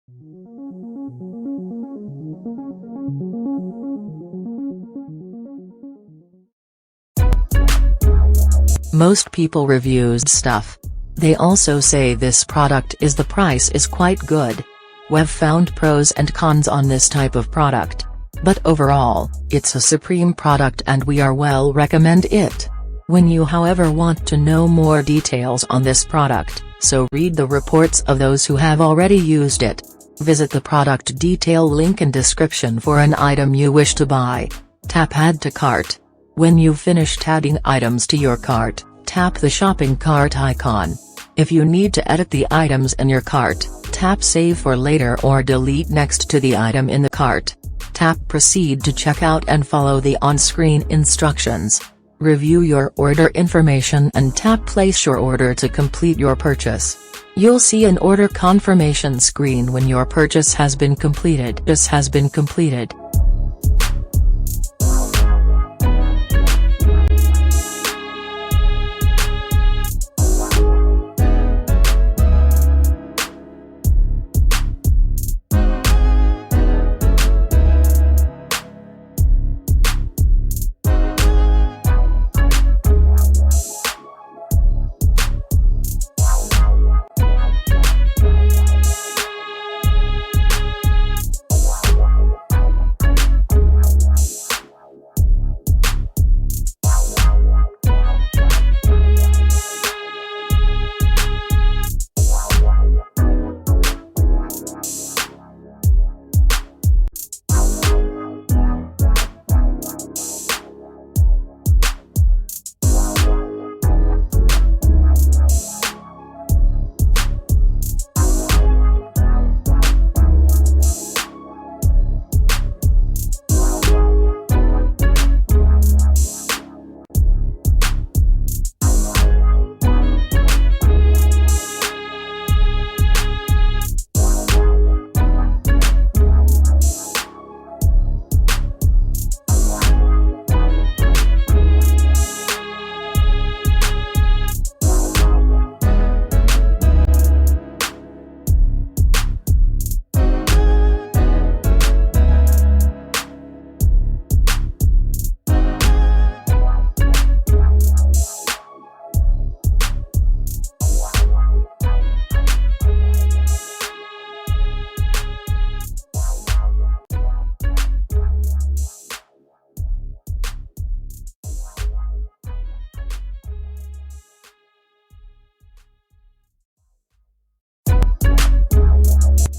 Most people reviews stuff. They also say this product is the price is quite good. We've found pros and cons on this type of product. But overall, it's a supreme product and we are well recommend it. When you however want to know more details on this product, so read the reports of those who have already used it. Visit the product detail link in description for an item you wish to buy. Tap Add to Cart. When you've finished adding items to your cart, tap the shopping cart icon. If you need to edit the items in your cart, tap Save for later or delete next to the item in the cart. Tap Proceed to checkout and follow the on-screen instructions. Review your order information and tap Place your order to complete your purchase. You'll see an order confirmation screen when your purchase has been completed.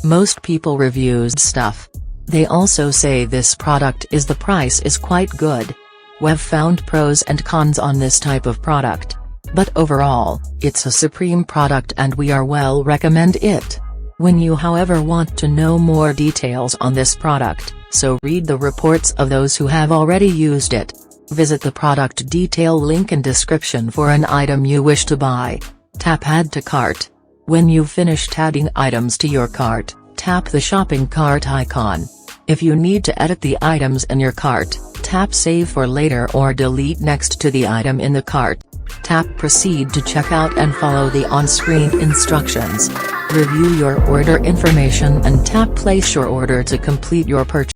Most people reviews stuff. They also say this product is the price is quite good. We've found pros and cons on this type of product. But overall, it's a supreme product and we are well recommend it. When you however want to know more details on this product, so read the reports of those who have already used it. Visit the product detail link in description for an item you wish to buy. Tap Add to Cart. When you've finished adding items to your cart, tap the shopping cart icon. If you need to edit the items in your cart, tap Save for later or delete next to the item in the cart. Tap Proceed to checkout and follow the on-screen instructions. Review your order information and tap Place your order to complete your purchase.